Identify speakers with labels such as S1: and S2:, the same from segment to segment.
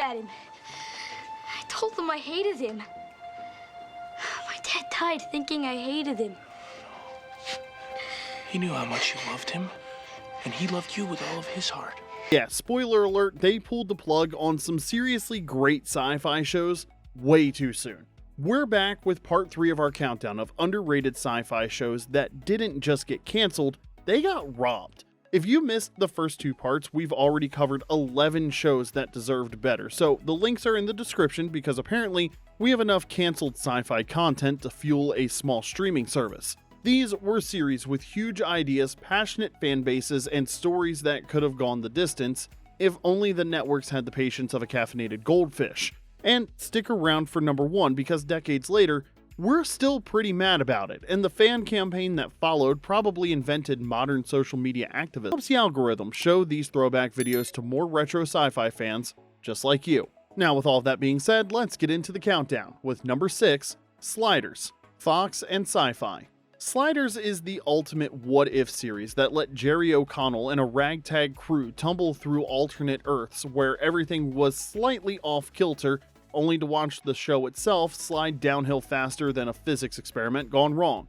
S1: at him. I told him I hated him. My dad died thinking I hated him.
S2: He knew how much you loved him, and he loved you with all of his heart.
S3: Yeah, spoiler alert, they pulled the plug on some seriously great sci-fi shows way too soon. We're back with part 3 of our countdown of underrated sci-fi shows that didn't just get canceled, they got robbed. If you missed the first 2 parts, we've already covered 11 shows that deserved better, so the links are in the description because apparently we have enough canceled sci-fi content to fuel a small streaming service. These were series with huge ideas, passionate fan bases, and stories that could have gone the distance if only the networks had the patience of a caffeinated goldfish. And stick around for number 1 because decades later, we're still pretty mad about it, and the fan campaign that followed probably invented modern social media activism. Helps the algorithm show these throwback videos to more retro sci-fi fans just like you. Now with all that being said, let's get into the countdown with number 6, Sliders, Fox and Sci-Fi. Sliders is the ultimate what-if series that let Jerry O'Connell and a ragtag crew tumble through alternate Earths where everything was slightly off-kilter, only to watch the show itself slide downhill faster than a physics experiment gone wrong.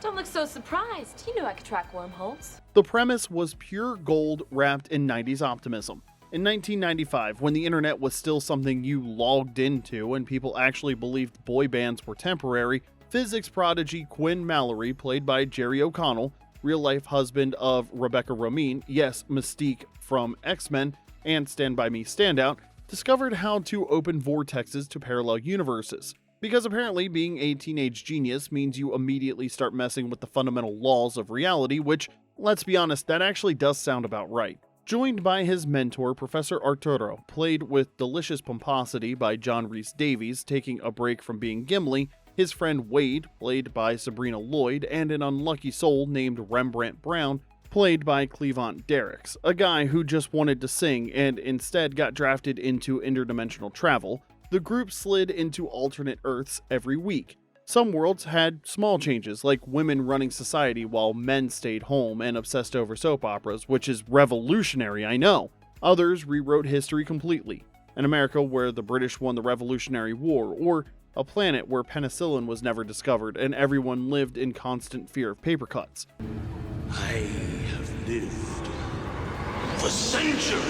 S4: Don't look so surprised. You knew I could track wormholes.
S3: The premise was pure gold wrapped in 90s optimism. In 1995, when the internet was still something you logged into and people actually believed boy bands were temporary, physics prodigy Quinn Mallory, played by Jerry O'Connell, real-life husband of Rebecca Romijn, yes, Mystique from X-Men and Stand By Me standout, discovered how to open vortexes to parallel universes. Because apparently being a teenage genius means you immediately start messing with the fundamental laws of reality, which, let's be honest, that actually does sound about right. Joined by his mentor, Professor Arturo, played with delicious pomposity by John Rhys-Davies, taking a break from being Gimli, his friend Wade, played by Sabrina Lloyd, and an unlucky soul named Rembrandt Brown, played by Cleavant Derricks, a guy who just wanted to sing and instead got drafted into interdimensional travel. The group slid into alternate Earths every week. Some worlds had small changes, like women running society while men stayed home and obsessed over soap operas, which is revolutionary, I know. Others rewrote history completely. An America where the British won the Revolutionary War, or a planet where penicillin was never discovered and everyone lived in constant fear of paper cuts.
S5: I have lived for centuries,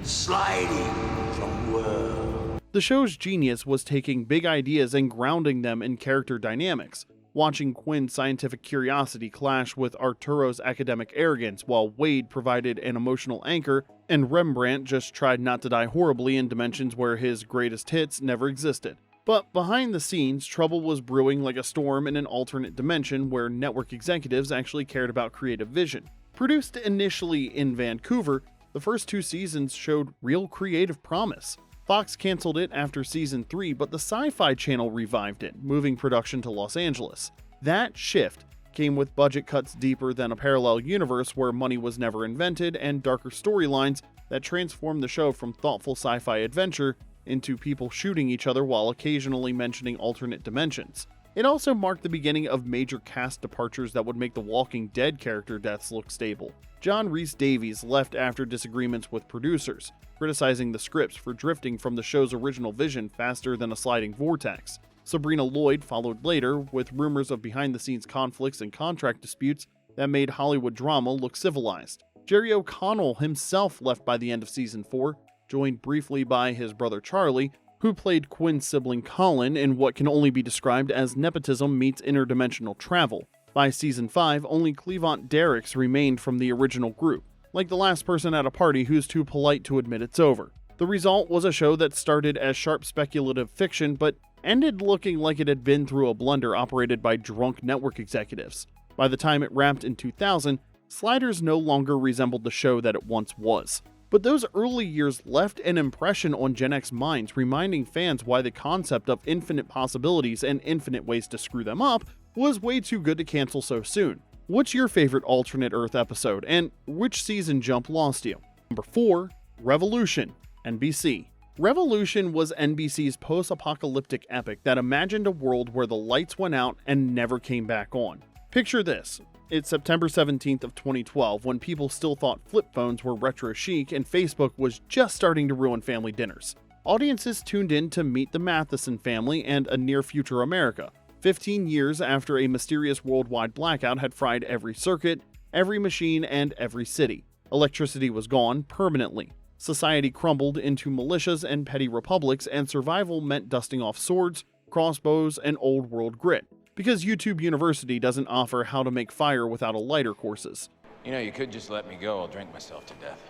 S5: sliding from world.
S3: The show's genius was taking big ideas and grounding them in character dynamics, watching Quinn's scientific curiosity clash with Arturo's academic arrogance while Wade provided an emotional anchor and Rembrandt just tried not to die horribly in dimensions where his greatest hits never existed. But behind the scenes, trouble was brewing like a storm in an alternate dimension where network executives actually cared about creative vision. Produced initially in Vancouver, the first 2 seasons showed real creative promise. Fox canceled it after season 3, but the Sci-Fi channel revived it, moving production to Los Angeles. That shift came with budget cuts deeper than a parallel universe where money was never invented and darker storylines that transformed the show from thoughtful sci-fi adventure into people shooting each other while occasionally mentioning alternate dimensions. It also marked the beginning of major cast departures that would make the Walking Dead character deaths look stable. John Rhys-Davies left after disagreements with producers, criticizing the scripts for drifting from the show's original vision faster than a sliding vortex. Sabrina Lloyd followed later, with rumors of behind-the-scenes conflicts and contract disputes that made Hollywood drama look civilized. Jerry O'Connell himself left by the end of season 4, joined briefly by his brother Charlie, who played Quinn's sibling Colin in what can only be described as nepotism meets interdimensional travel. By season 5, only Cleavant Derricks remained from the original group, like the last person at a party who's too polite to admit it's over. The result was a show that started as sharp speculative fiction, but ended looking like it had been through a blender operated by drunk network executives. By the time it wrapped in 2000, Sliders no longer resembled the show that it once was. But those early years left an impression on Gen X minds, reminding fans why the concept of infinite possibilities and infinite ways to screw them up was way too good to cancel so soon. What's your favorite alternate Earth episode, and which season jump lost you? Number 4, Revolution, NBC. Revolution was NBC's post-apocalyptic epic that imagined a world where the lights went out and never came back on. Picture this. It's September 17th of 2012 when people still thought flip phones were retro chic and Facebook was just starting to ruin family dinners. Audiences tuned in to meet the Matheson family and a near-future America, 15 years after a mysterious worldwide blackout had fried every circuit, every machine, and every city. Electricity was gone permanently. Society crumbled into militias and petty republics, and survival meant dusting off swords, crossbows, and old-world grit. Because YouTube University doesn't offer how to make fire without a lighter courses.
S6: You know, you could just let me go. I'll drink myself to death.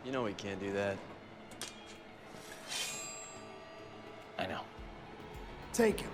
S7: You know we can't do that.
S6: I know.
S5: Take him.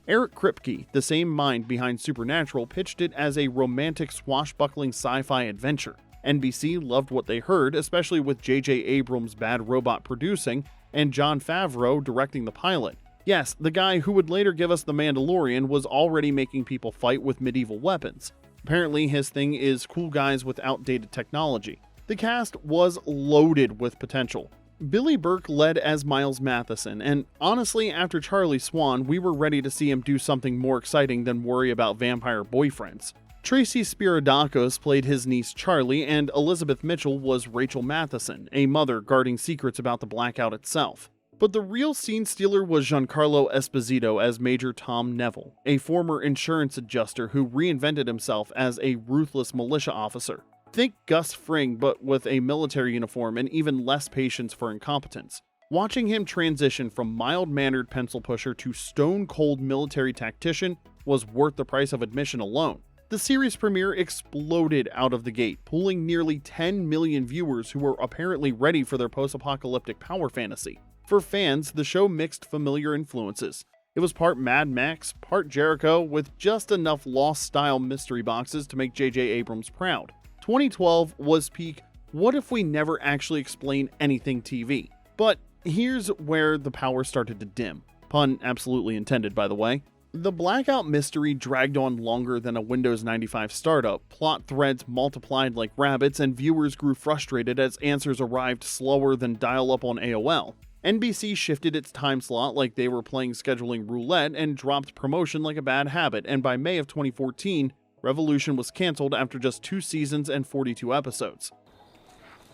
S3: Eric Kripke, the same mind behind Supernatural, pitched it as a romantic swashbuckling sci-fi adventure. NBC loved what they heard, especially with J.J. Abrams' Bad Robot producing and Jon Favreau directing the pilot. Yes, the guy who would later give us The Mandalorian was already making people fight with medieval weapons. Apparently his thing is cool guys with outdated technology. The cast was loaded with potential. Billy Burke led as Miles Matheson, and honestly, after Charlie Swan, we were ready to see him do something more exciting than worry about vampire boyfriends. Tracy Spiridakos played his niece Charlie, and Elizabeth Mitchell was Rachel Matheson, a mother guarding secrets about the blackout itself. But the real scene stealer was Giancarlo Esposito as Major Tom Neville, a former insurance adjuster who reinvented himself as a ruthless militia officer. Think Gus Fring, but with a military uniform and even less patience for incompetence. Watching him transition from mild-mannered pencil pusher to stone-cold military tactician was worth the price of admission alone. The series premiere exploded out of the gate, pulling nearly 10 million viewers who were apparently ready for their post-apocalyptic power fantasy. For fans, the show mixed familiar influences. It was part Mad Max, part Jericho, with just enough Lost-style mystery boxes to make J.J. Abrams proud. 2012 was peak what if we never actually explain anything TV. But here's where the power started to dim. Pun absolutely intended, by the way. The blackout mystery dragged on longer than a Windows 95 startup, plot threads multiplied like rabbits, and viewers grew frustrated as answers arrived slower than dial-up on AOL. NBC shifted its time slot like they were playing scheduling roulette and dropped promotion like a bad habit, and by May of 2014, Revolution was canceled after just 2 seasons and 42 episodes.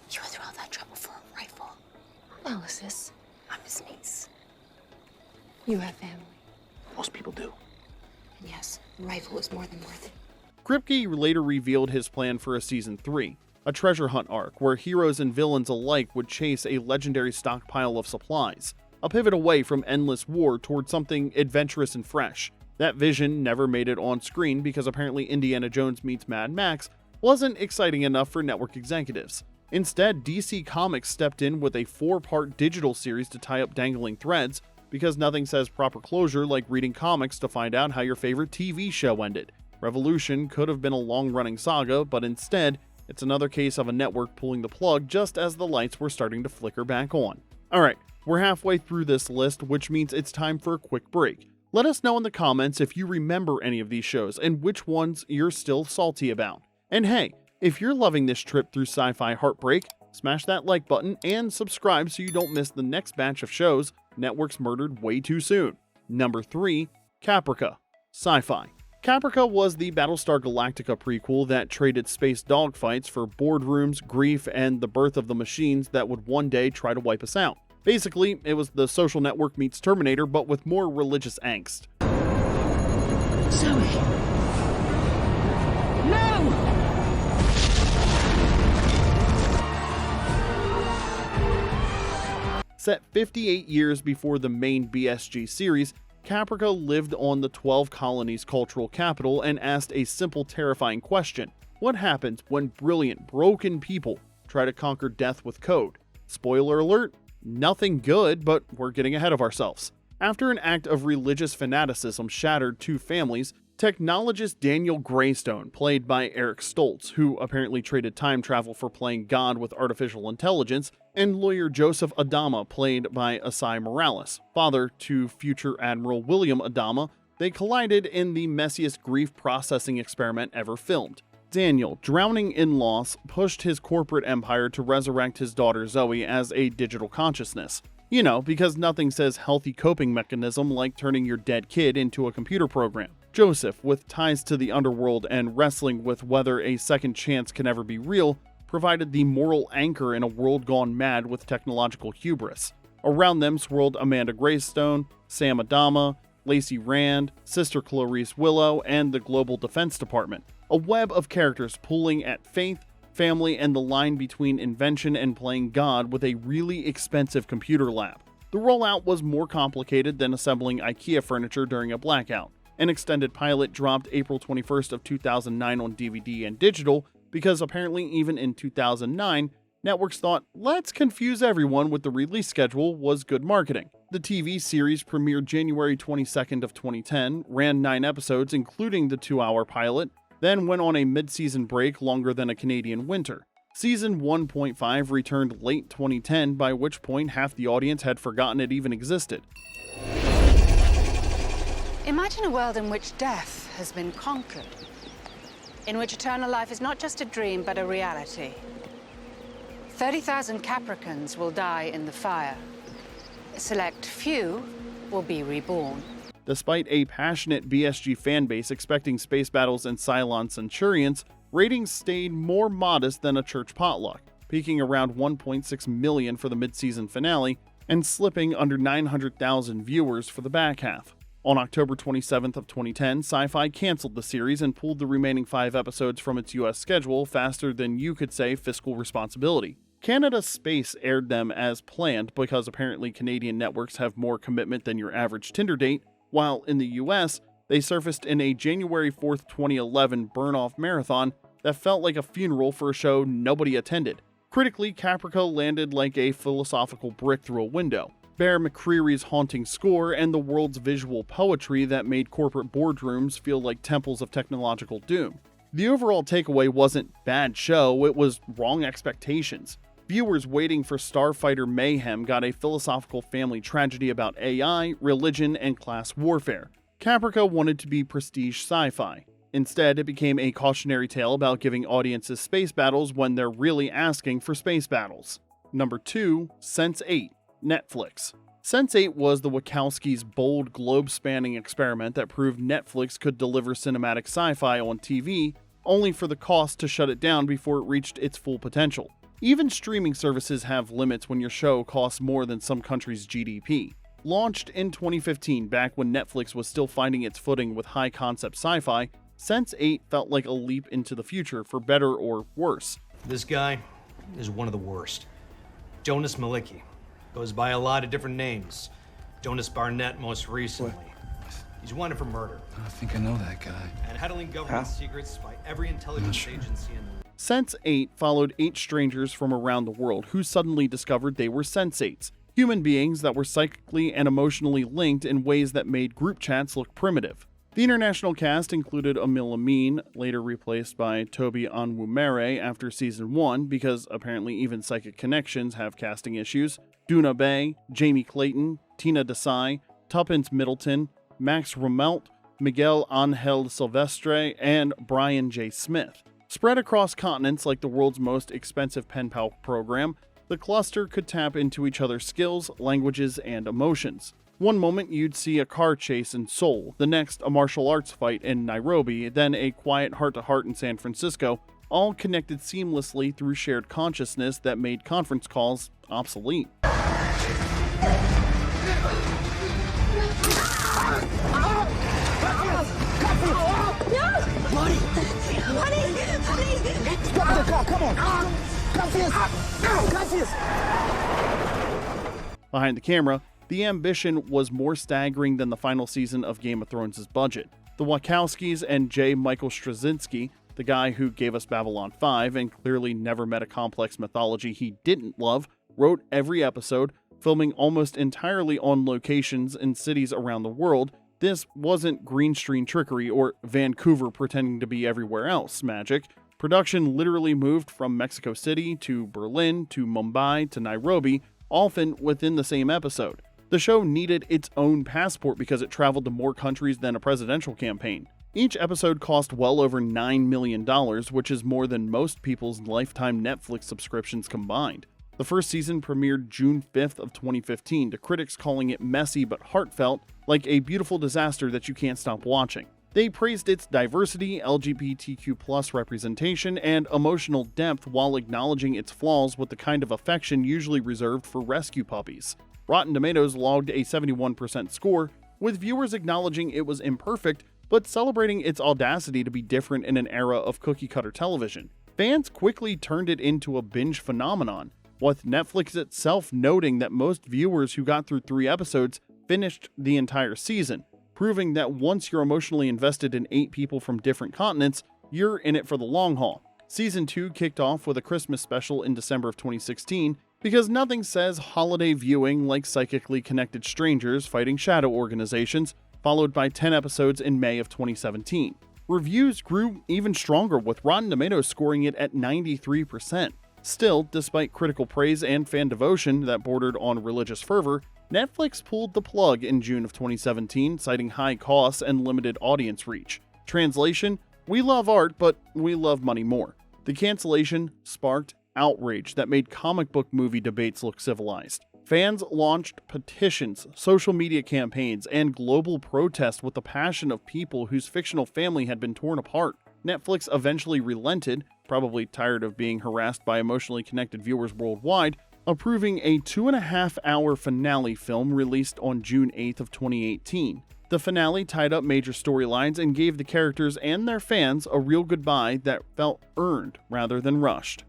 S8: You went through all that trouble for a rifle. Well, sis, I'm his niece. You have family.
S2: Most people do.
S8: And yes, a rifle is more than worth it.
S3: Kripke later revealed his plan for a season 3, a treasure hunt arc where heroes and villains alike would chase a legendary stockpile of supplies, a pivot away from endless war toward something adventurous and fresh. That vision never made it on screen because apparently Indiana Jones meets Mad Max wasn't exciting enough for network executives. Instead, DC Comics stepped in with a 4-part digital series to tie up dangling threads, because nothing says proper closure like reading comics to find out how your favorite TV show ended. Revolution could have been a long-running saga, but instead, it's another case of a network pulling the plug just as the lights were starting to flicker back on. Alright, we're halfway through this list, which means it's time for a quick break. Let us know in the comments if you remember any of these shows and which ones you're still salty about. And hey, if you're loving this trip through sci-fi heartbreak, smash that like button and subscribe so you don't miss the next batch of shows networks murdered way too soon. Number 3, Caprica, Sci-Fi. Caprica was the Battlestar Galactica prequel that traded space dogfights for boardrooms, grief, and the birth of the machines that would one day try to wipe us out. Basically, it was The Social Network meets Terminator, but with more religious angst.
S8: Zoe! No!
S3: Set 58 years before the main BSG series, Caprica lived on the 12 Colonies' cultural capital and asked a simple, terrifying question. What happens when brilliant, broken people try to conquer death with code? Spoiler alert, nothing good, but we're getting ahead of ourselves. After an act of religious fanaticism shattered 2 families, technologist Daniel Greystone, played by Eric Stoltz, who apparently traded time travel for playing God with artificial intelligence, and lawyer Joseph Adama, played by Esai Morales, father to future Admiral William Adama, they collided in the messiest grief processing experiment ever filmed. Daniel, drowning in loss, pushed his corporate empire to resurrect his daughter Zoe as a digital consciousness. You know, because nothing says healthy coping mechanism like turning your dead kid into a computer program. Joseph, with ties to the underworld and wrestling with whether a second chance can ever be real, provided the moral anchor in a world gone mad with technological hubris. Around them swirled Amanda Greystone, Sam Adama, Lacey Rand, Sister Clarice Willow, and the Global Defense Department. A web of characters pulling at faith, family, and the line between invention and playing God with a really expensive computer lab. The rollout was more complicated than assembling IKEA furniture during a blackout. An extended pilot dropped April 21st of 2009 on DVD and digital because apparently even in 2009, networks thought, let's confuse everyone with the release schedule was good marketing. The TV series premiered January 22nd of 2010, ran 9 episodes including the 2-hour pilot, then went on a mid-season break longer than a Canadian winter. Season 1.5 returned late 2010, by which point half the audience had forgotten it even existed.
S9: Imagine a world in which death has been conquered, in which eternal life is not just a dream but a reality. 30,000 Capricans will die in the fire. A select few will be reborn.
S3: Despite a passionate BSG fanbase expecting space battles and Cylon Centurions, ratings stayed more modest than a church potluck, peaking around 1.6 million for the mid-season finale and slipping under 900,000 viewers for the back half. On October 27th of 2010, Sci-Fi canceled the series and pulled the remaining 5 episodes from its US schedule faster than you could say fiscal responsibility. Canada Space aired them as planned because apparently Canadian networks have more commitment than your average Tinder date, while in the US, they surfaced in a January 4th, 2011 burn-off marathon that felt like a funeral for a show nobody attended. Critically, Caprica landed like a philosophical brick through a window. Bear McCreary's haunting score and the world's visual poetry that made corporate boardrooms feel like temples of technological doom. The overall takeaway wasn't bad show, it was wrong expectations. Viewers waiting for Starfighter mayhem got a philosophical family tragedy about AI, religion, and class warfare. Caprica wanted to be prestige sci-fi. Instead, it became a cautionary tale about giving audiences space battles when they're really asking for space battles. Number 2, Sense8, Netflix. Sense8 was the Wachowskis' bold globe-spanning experiment that proved Netflix could deliver cinematic sci-fi on TV, only for the cost to shut it down before it reached its full potential. Even streaming services have limits when your show costs more than some countries' GDP. Launched in 2015, back when Netflix was still finding its footing with high-concept sci-fi, Sense8 felt like a leap into the future for better or worse.
S10: This guy is one of the worst. Jonas Malicki. Goes by a lot of different names. Jonas Barnett most recently. He's wanted for murder.
S11: I think I know that guy.
S10: And peddling government secrets by every intelligence agency in the world.
S3: Sense8 followed 8 strangers from around the world who suddenly discovered they were Sense8s, human beings that were psychically and emotionally linked in ways that made group chats look primitive. The international cast included Emil Amin, later replaced by Toby Onwumere after season 1 because apparently even Psychic Connections have casting issues, Doona Bay, Jamie Clayton, Tina Desai, Tuppence Middleton, Max Rumelt, Miguel Angel Silvestre, and Brian J. Smith. Spread across continents like the world's most expensive pen pal program, the cluster could tap into each other's skills, languages, and emotions. One moment you'd see a car chase in Seoul, the next a martial arts fight in Nairobi, then a quiet heart-to-heart in San Francisco, all connected seamlessly through shared consciousness that made conference calls obsolete. Behind the camera, the ambition was more staggering than the final season of Game of Thrones' budget. The Wachowskis and J. Michael Straczynski, the guy who gave us Babylon 5 and clearly never met a complex mythology he didn't love, wrote every episode, filming almost entirely on locations in cities around the world. This wasn't green screen trickery or Vancouver pretending to be everywhere else magic. Production literally moved from Mexico City to Berlin to Mumbai to Nairobi, often within the same episode. The show needed its own passport because it traveled to more countries than a presidential campaign. Each episode cost well over $9 million, which is more than most people's lifetime Netflix subscriptions combined. The first season premiered June 5th of 2015, to critics calling it messy but heartfelt, like a beautiful disaster that you can't stop watching. They praised its diversity, LGBTQ+ representation, and emotional depth while acknowledging its flaws with the kind of affection usually reserved for rescue puppies. Rotten Tomatoes logged a 71% score, with viewers acknowledging it was imperfect, but celebrating its audacity to be different in an era of cookie-cutter television. Fans quickly turned it into a binge phenomenon, with Netflix itself noting that most viewers who got through 3 episodes finished the entire season, proving that once you're emotionally invested in 8 people from different continents, you're in it for the long haul. Season 2 kicked off with a Christmas special in December of 2016, because nothing says holiday viewing like psychically connected strangers fighting shadow organizations, followed by 10 episodes in May of 2017. Reviews grew even stronger, with Rotten Tomatoes scoring it at 93%. Still, despite critical praise and fan devotion that bordered on religious fervor, Netflix pulled the plug in June of 2017, citing high costs and limited audience reach. Translation: we love art, but we love money more. The cancellation sparked outrage that made comic book movie debates look civilized. Fans launched petitions, social media campaigns, and global protests with the passion of people whose fictional family had been torn apart. Netflix eventually relented, probably tired of being harassed by emotionally connected viewers worldwide, approving a 2.5-hour finale film released on June 8th of 2018. The finale tied up major storylines and gave the characters and their fans a real goodbye that felt earned rather than rushed.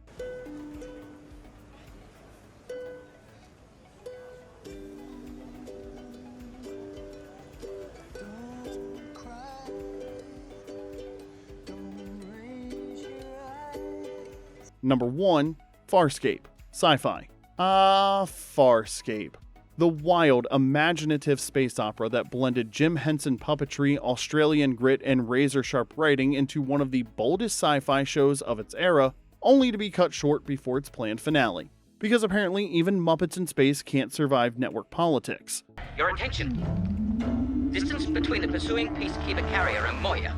S3: Number 1. Farscape. Sci-Fi. Farscape. The wild, imaginative space opera that blended Jim Henson puppetry, Australian grit, and razor-sharp writing into one of the boldest sci-fi shows of its era, only to be cut short before its planned finale. Because apparently even Muppets in space can't survive network politics.
S11: Your attention. Distance between the pursuing peacekeeper carrier and Moya.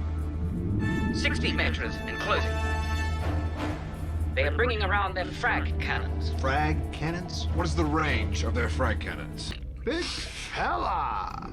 S11: 60 meters and closing. They are bringing around their frag cannons.
S12: Frag cannons? What is the range of their frag cannons?
S5: Big fella!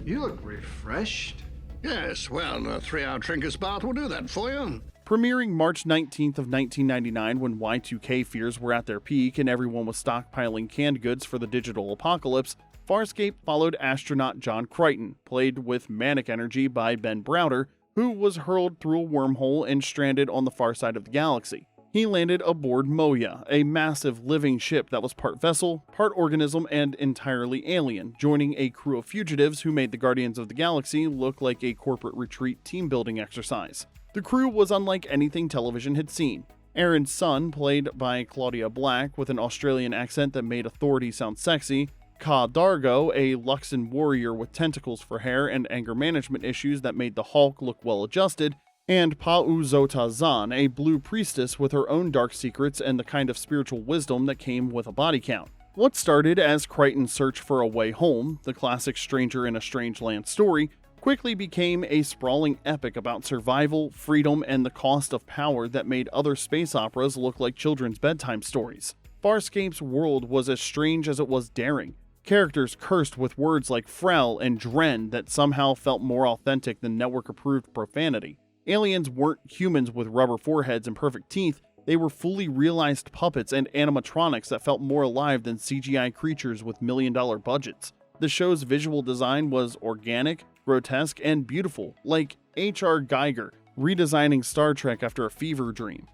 S5: You look refreshed.
S13: Yes, well, a 3-hour Trinkus bath will do that for you.
S3: Premiering March 19th of 1999, when Y2K fears were at their peak and everyone was stockpiling canned goods for the digital apocalypse, Farscape followed astronaut John Clayton, played with manic energy by Ben Browder, who was hurled through a wormhole and stranded on the far side of the galaxy. He landed aboard Moya, a massive living ship that was part vessel, part organism, and entirely alien, joining a crew of fugitives who made the Guardians of the Galaxy look like a corporate retreat team-building exercise. The crew was unlike anything television had seen. Aaron's son, played by Claudia Black with an Australian accent that made authority sound sexy, Ka Dargo, a Luxon warrior with tentacles for hair and anger management issues that made the Hulk look well-adjusted, and Pa'u Zan, a blue priestess with her own dark secrets and the kind of spiritual wisdom that came with a body count. What started as Crichton's search for a way home, the classic stranger in a strange land story, quickly became a sprawling epic about survival, freedom, and the cost of power that made other space operas look like children's bedtime stories. Farscape's world was as strange as it was daring. Characters cursed with words like Frel and Dren that somehow felt more authentic than network-approved profanity. Aliens weren't humans with rubber foreheads and perfect teeth, they were fully realized puppets and animatronics that felt more alive than CGI creatures with million-dollar budgets. The show's visual design was organic, grotesque, and beautiful, like H.R. Giger redesigning Star Trek after a fever dream.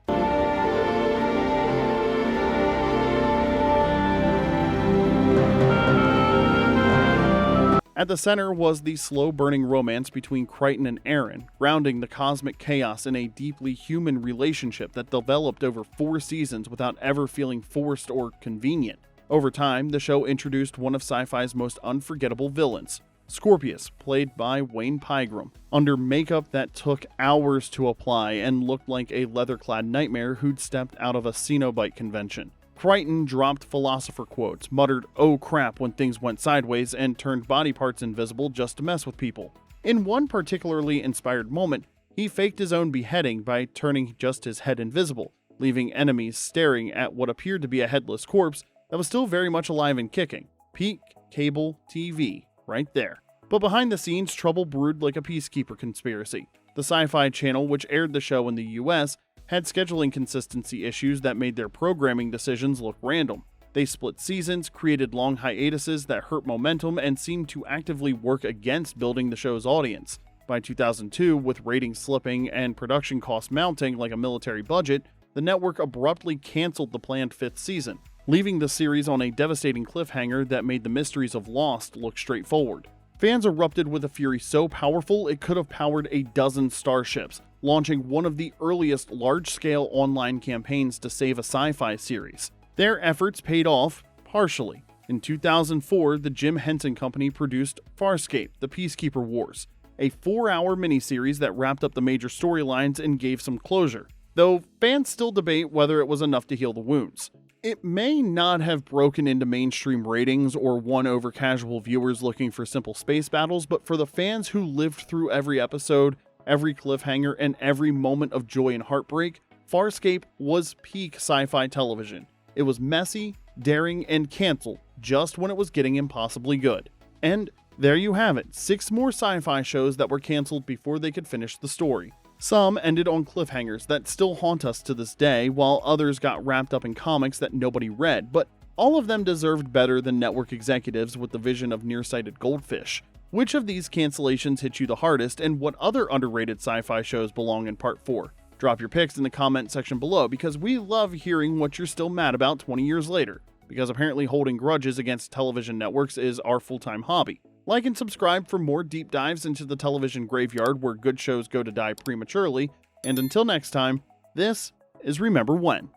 S3: At the center was the slow-burning romance between Crichton and Aaron, grounding the cosmic chaos in a deeply human relationship that developed over 4 seasons without ever feeling forced or convenient. Over time, the show introduced one of sci-fi's most unforgettable villains, Scorpius, played by Wayne Pygram, under makeup that took hours to apply and looked like a leather-clad nightmare who'd stepped out of a Cenobite convention. Crichton dropped philosopher quotes, muttered "oh crap" when things went sideways, and turned body parts invisible just to mess with people. In one particularly inspired moment, he faked his own beheading by turning just his head invisible, leaving enemies staring at what appeared to be a headless corpse that was still very much alive and kicking. Peak cable TV, right there. But behind the scenes, trouble brewed like a peacekeeper conspiracy. The Sci-Fi channel, which aired the show in the US, had scheduling consistency issues that made their programming decisions look random. They split seasons, created long hiatuses that hurt momentum, and seemed to actively work against building the show's audience. By 2002, with ratings slipping and production costs mounting like a military budget, the network abruptly canceled the planned 5th season, leaving the series on a devastating cliffhanger that made the mysteries of Lost look straightforward. Fans erupted with a fury so powerful it could have powered a dozen starships, launching one of the earliest large-scale online campaigns to save a sci-fi series. Their efforts paid off, partially. In 2004, the Jim Henson Company produced Farscape, The Peacekeeper Wars, a 4-hour miniseries that wrapped up the major storylines and gave some closure, though fans still debate whether it was enough to heal the wounds. It may not have broken into mainstream ratings or won over casual viewers looking for simple space battles, but for the fans who lived through every episode, every cliffhanger, and every moment of joy and heartbreak, Farscape was peak sci-fi television. It was messy, daring, and canceled just when it was getting impossibly good. And there you have it, 6 more sci-fi shows that were canceled before they could finish the story. Some ended on cliffhangers that still haunt us to this day, while others got wrapped up in comics that nobody read, but all of them deserved better than network executives with the vision of nearsighted goldfish. Which of these cancellations hit you the hardest, and what other underrated sci-fi shows belong in Part 4? Drop your picks in the comment section below, because we love hearing what you're still mad about 20 years later, because apparently holding grudges against television networks is our full-time hobby. Like and subscribe for more deep dives into the television graveyard where good shows go to die prematurely, and until next time, this is Remember When.